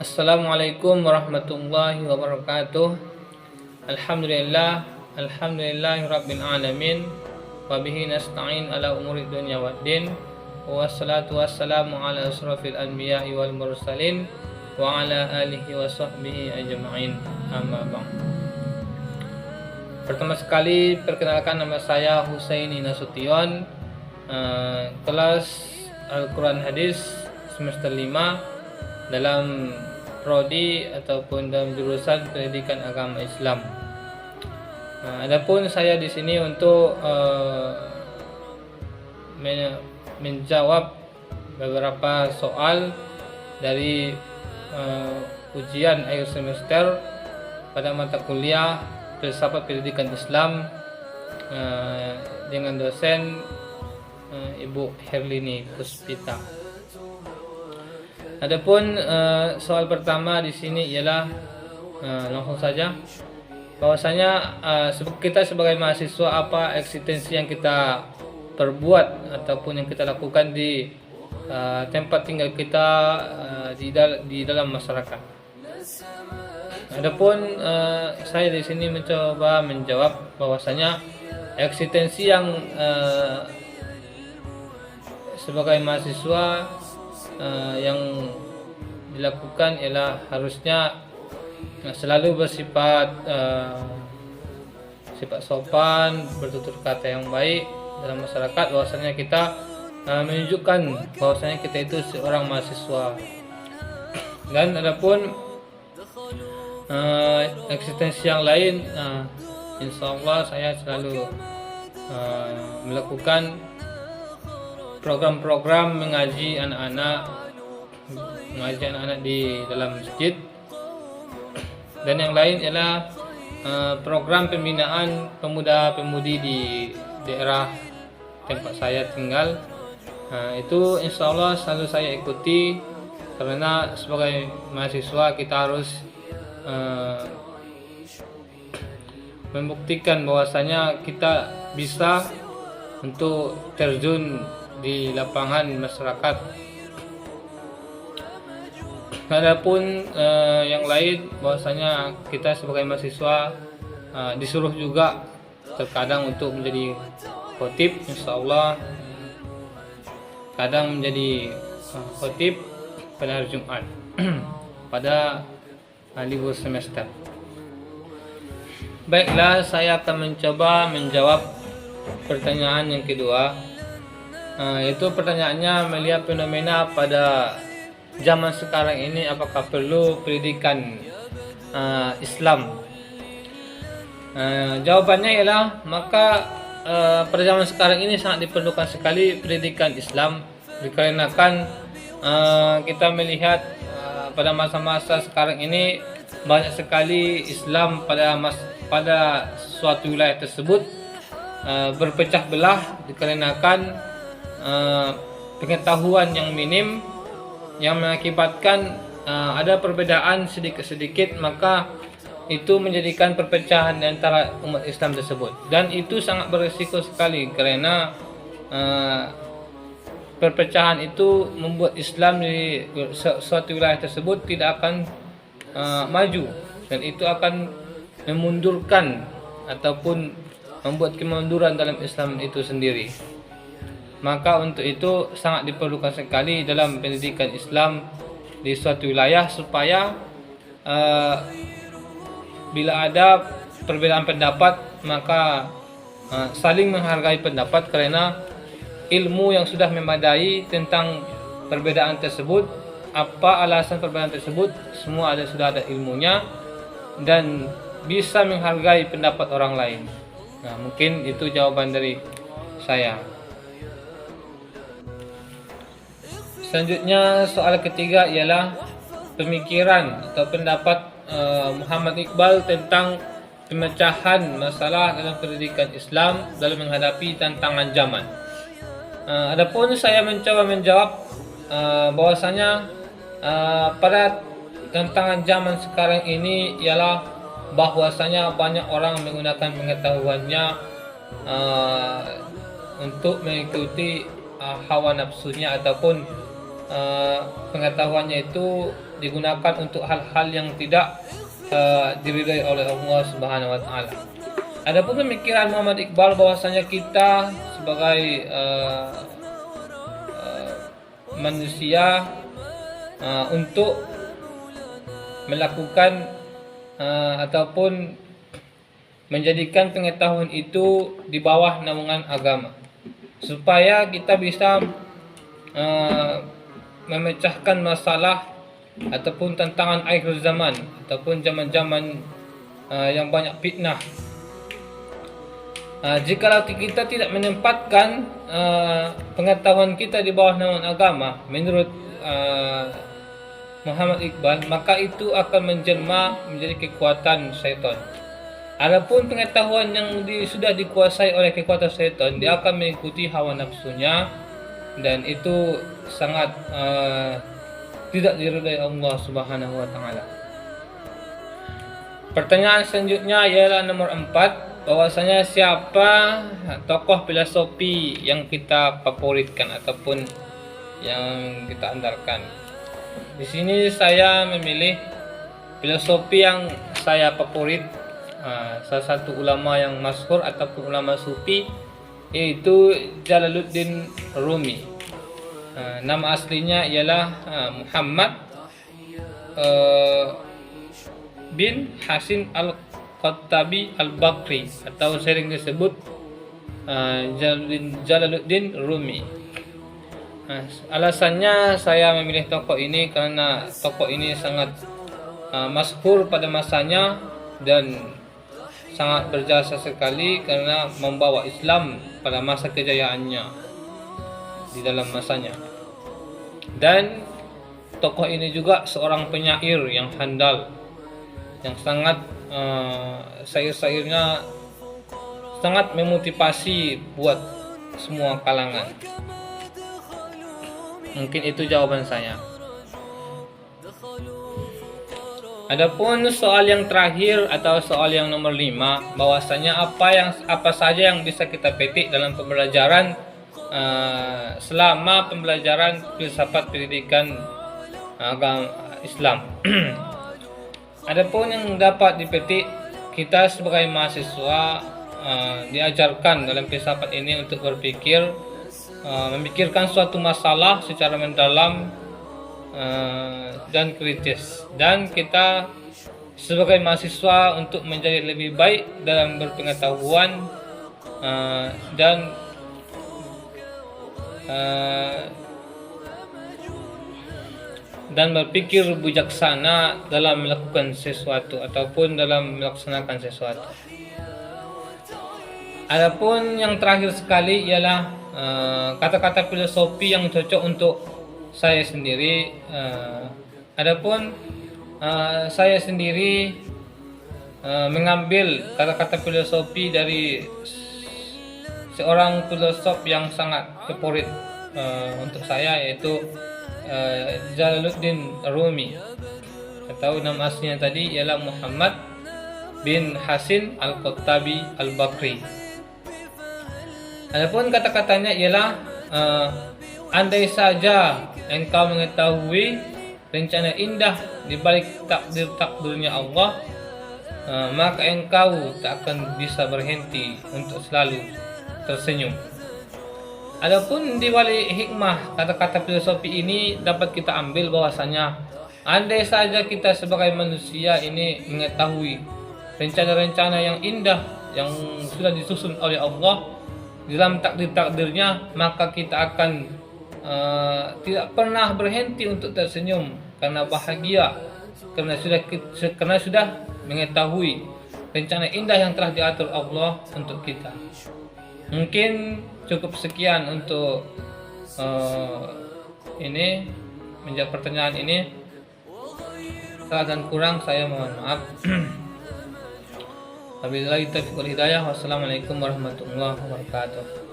Assalamualaikum warahmatullahi wabarakatuh. Alhamdulillah, alhamdulillahirabbil alamin. Wa bihi nasta'in ala umuri dunya waddin. Wassalatu wassalamu ala asrofil anbiya'i wal mursalin wa ala alihi wa sahbihi ajma'in. Amma ba'd. Pertama sekali perkenalkan, nama saya Husaini Nasution, kelas Al-Quran Hadis semester 5 dalam prodi ataupun dalam jurusan Pendidikan Agama Islam. Adapun saya di sini untuk menjawab beberapa soal dari ujian akhir semester pada mata kuliah Filsafat Pendidikan Islam dengan dosen Ibu Herlini Puspita. Adapun soal pertama di sini ialah langsung saja bahwasanya kita sebagai mahasiswa, apa eksistensi yang kita perbuat ataupun yang kita lakukan di tempat tinggal kita di dalam masyarakat. Adapun saya di sini mencoba menjawab bahwasanya eksistensi yang sebagai mahasiswa yang dilakukan ialah harusnya selalu bersifat sifat sopan, bertutur kata yang baik dalam masyarakat, bahwasanya kita menunjukkan bahwasanya kita itu seorang mahasiswa. Dan adapun eksistensi yang lain, insyaallah saya selalu melakukan program-program mengaji anak-anak di dalam masjid, dan yang lain ialah program pembinaan pemuda-pemudi di daerah tempat saya tinggal. Itu insyaallah selalu saya ikuti, karena sebagai mahasiswa kita harus membuktikan bahwasanya kita bisa untuk terjun di lapangan masyarakat. Adapun yang lain, bahwasanya kita sebagai mahasiswa disuruh juga terkadang untuk menjadi khotib, insyaallah kadang menjadi khotib pada hari Jumat pada libur semester. Baiklah, saya akan mencoba menjawab pertanyaan yang kedua. Itu pertanyaannya, melihat fenomena pada zaman sekarang ini, apakah perlu pendidikan Islam? Jawabannya ialah maka pada zaman sekarang ini sangat diperlukan sekali pendidikan Islam, dikarenakan kita melihat pada masa-masa sekarang ini banyak sekali Islam pada suatu wilayah tersebut berpecah belah, dikarenakan pengetahuan yang minim yang mengakibatkan ada perbedaan sedikit-sedikit, maka itu menjadikan perpecahan di antara umat Islam tersebut, dan itu sangat berisiko sekali, karena perpecahan itu membuat Islam di suatu wilayah tersebut tidak akan maju, dan itu akan memundurkan ataupun membuat kemunduran dalam Islam itu sendiri. Maka untuk itu sangat diperlukan sekali dalam pendidikan Islam di suatu wilayah, supaya bila ada perbedaan pendapat maka saling menghargai pendapat, karena ilmu yang sudah memadai tentang perbedaan tersebut, apa alasan perbedaan tersebut, semua sudah ada ilmunya, dan bisa menghargai pendapat orang lain. Mungkin itu jawaban dari saya. Selanjutnya, soal ketiga ialah pemikiran atau pendapat Muhammad Iqbal tentang pemecahan masalah dalam pendidikan Islam dalam menghadapi tantangan zaman. Adapun saya mencoba menjawab bahwasanya pada tantangan zaman sekarang ini ialah bahwasanya banyak orang menggunakan pengetahuannya untuk mengikuti hawa nafsunya ataupun pengetahuannya itu digunakan untuk hal-hal yang tidak diridhai oleh Allah Subhanahu wa taala. Adapun pemikiran Muhammad Iqbal bahwasanya kita sebagai manusia untuk melakukan ataupun menjadikan pengetahuan itu di bawah naungan agama, supaya kita bisa memecahkan masalah ataupun tantangan akhir zaman ataupun zaman-zaman yang banyak fitnah. Jikalau kita tidak menempatkan pengetahuan kita di bawah naungan agama menurut Muhammad Iqbal, maka itu akan menjelma menjadi kekuatan syaitan. Adapun pengetahuan yang sudah dikuasai oleh kekuatan syaitan, dia akan mengikuti hawa nafsunya, dan itu sangat tidak diridhai Allah Subhanahu wa taala. Pertanyaan selanjutnya ialah nomor 4, bahwasanya siapa tokoh filosofi yang kita favoritkan ataupun yang kita andalkan. Di sini saya memilih filosofi yang saya favorit, salah satu ulama yang masyhur ataupun ulama sufi, yaitu Jalaluddin Rumi. Nama aslinya ialah Muhammad bin Hasin Al-Khattabi Al-Bakri, atau sering disebut Jalaluddin Rumi. Alasannya saya memilih tokoh ini karena tokoh ini sangat masyhur pada masanya dan sangat berjasa sekali karena membawa Islam pada masa kejayaannya di dalam masanya. Dan tokoh ini juga seorang penyair yang handal, yang sangat syair-syairnya sangat memotivasi buat semua kalangan. Mungkin itu jawaban saya. Adapun soal yang terakhir atau soal yang nomor 5, bahwasanya apa saja yang bisa kita petik dalam pembelajaran selama pembelajaran filsafat pendidikan agama Islam. Adapun yang dapat dipetik, kita sebagai mahasiswa diajarkan dalam filsafat ini untuk berpikir, memikirkan suatu masalah secara mendalam dan kritis, dan kita sebagai mahasiswa untuk menjadi lebih baik dalam berpengetahuan dan berpikir bijaksana dalam melakukan sesuatu ataupun dalam melaksanakan sesuatu. Adapun yang terakhir sekali ialah kata-kata filosofi yang cocok untuk saya sendiri. Adapun saya sendiri mengambil kata-kata filosofi dari seorang filosof yang sangat favorit untuk saya, yaitu Jalaluddin Rumi, atau nama aslinya tadi ialah Muhammad bin Hasin Al-Khattabi Al-Bakri. Adapun kata-katanya ialah andai saja engkau mengetahui rencana indah di balik takdirnya Allah, maka engkau tak akan bisa berhenti untuk selalu tersenyum. Adapun di balik hikmah kata-kata filosofi ini dapat kita ambil bahwasanya andai saja kita sebagai manusia ini mengetahui rencana-rencana yang indah yang sudah disusun oleh Allah dalam takdirnya, maka kita akan tidak pernah berhenti untuk tersenyum karena bahagia, karena sudah mengetahui rencana indah yang telah diatur Allah untuk kita. Mungkin cukup sekian untuk ini menjawab pertanyaan ini. Salah dan kurang saya mohon maaf. Wabillahi taufiq wal hidayah. Wassalamualaikum warahmatullahi wabarakatuh.